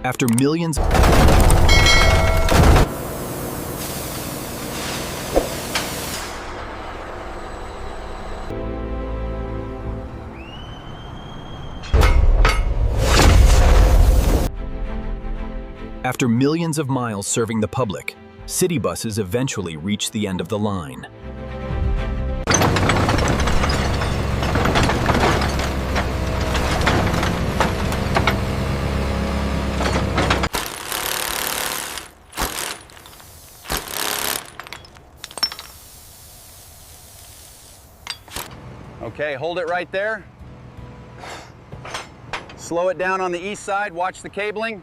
After millions After millions of miles serving the public, city buses eventually reach the end of the line. Okay, hold it right there. Slow it down on the east side, watch the cabling.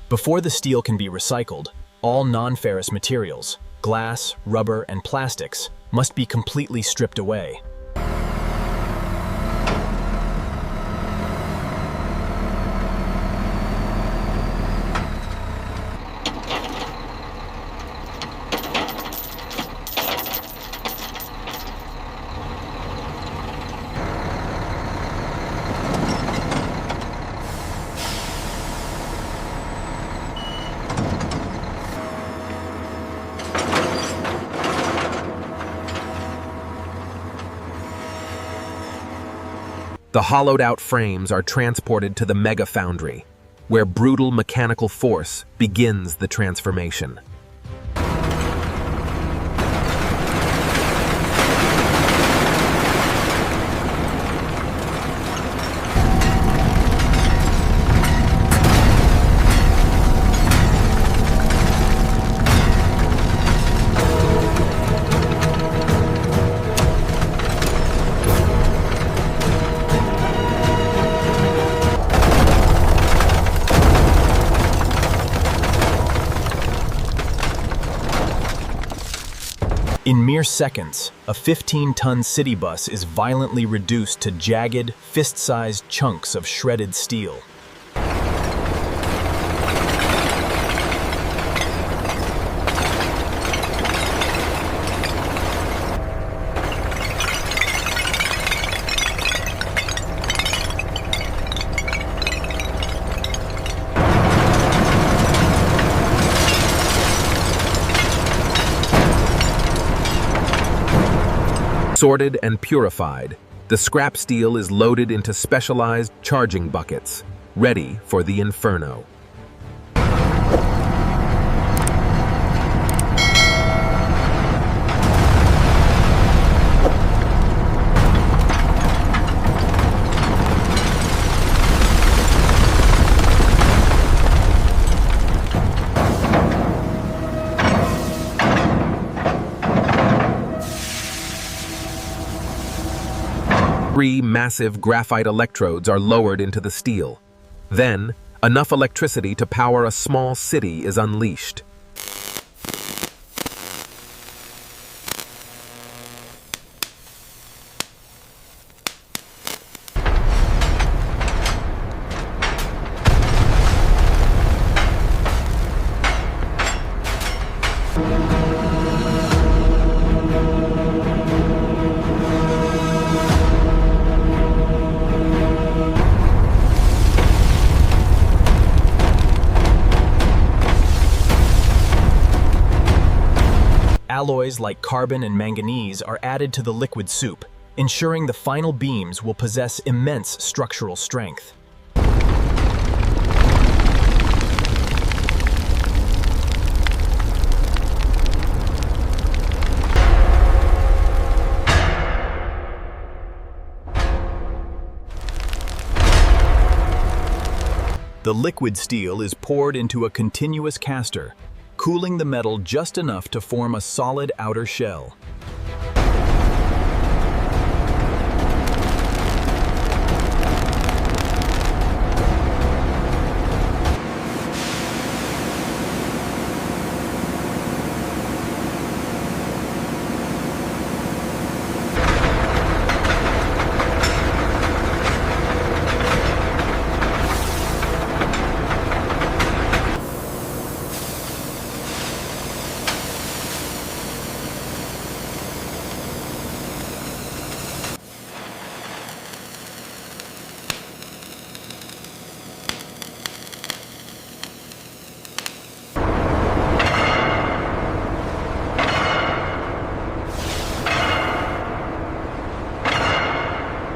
Before the steel can be recycled, all non-ferrous materials, glass, rubber, and plastics, must be completely stripped away. The hollowed-out frames are transported to the mega foundry, where brutal mechanical force begins the transformation. In mere seconds, a 15-ton city bus is violently reduced to jagged, fist-sized chunks of shredded steel. Sorted and purified, the scrap steel is loaded into specialized charging buckets, ready for the inferno. Three massive graphite electrodes are lowered into the steel. Then, enough electricity to power a small city is unleashed. Alloys like carbon and manganese are added to the liquid soup, ensuring the final beams will possess immense structural strength. The liquid steel is poured into a continuous caster, cooling the metal just enough to form a solid outer shell.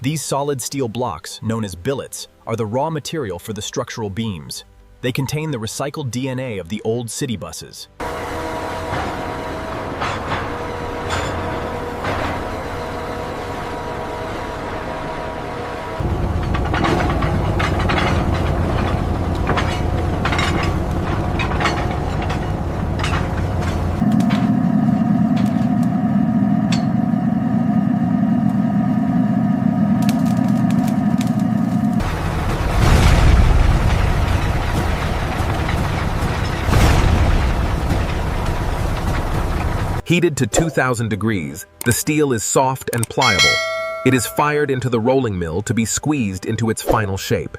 These solid steel blocks, known as billets, are the raw material for the structural beams. They contain the recycled DNA of the old city buses. Heated to 2,000 degrees, the steel is soft and pliable. It is fired into the rolling mill to be squeezed into its final shape.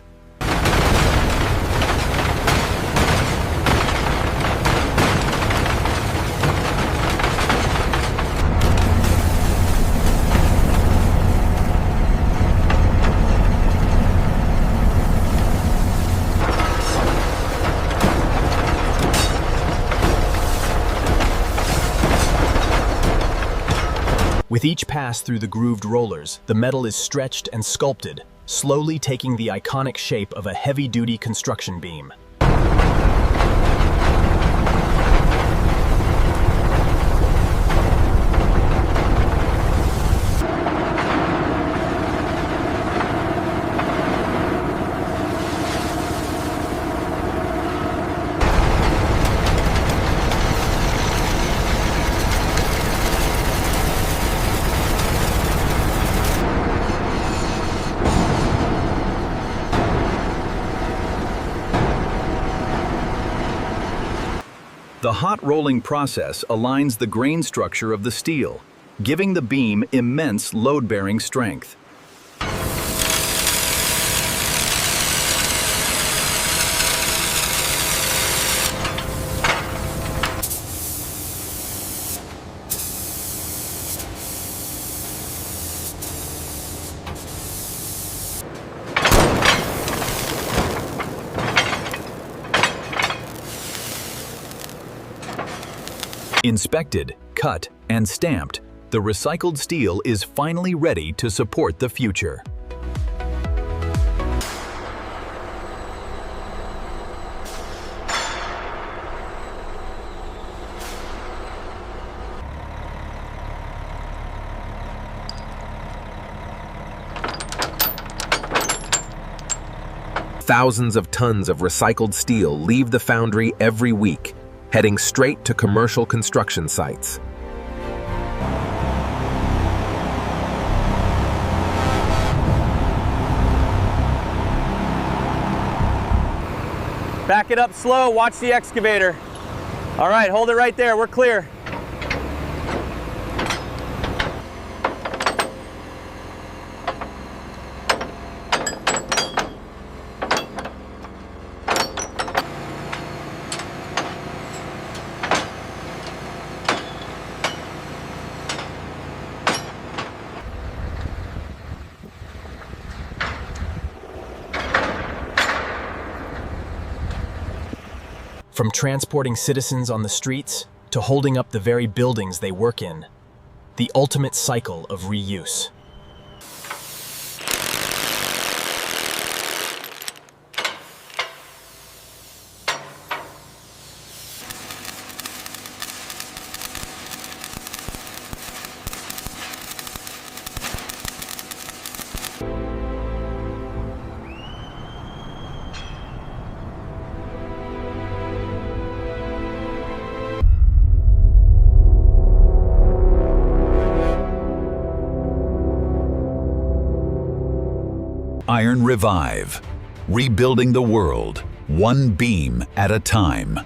With each pass through the grooved rollers, the metal is stretched and sculpted, slowly taking the iconic shape of a heavy-duty construction beam. The hot rolling process aligns the grain structure of the steel, giving the beam immense load-bearing strength. Inspected, cut, and stamped, the recycled steel is finally ready to support the future. Thousands of tons of recycled steel leave the foundry every week, heading straight to commercial construction sites. Back it up slow, watch the excavator. All right, hold it right there, we're clear. From transporting citizens on the streets to holding up the very buildings they work in, the ultimate cycle of reuse. Iron Revive, rebuilding the world, one beam at a time.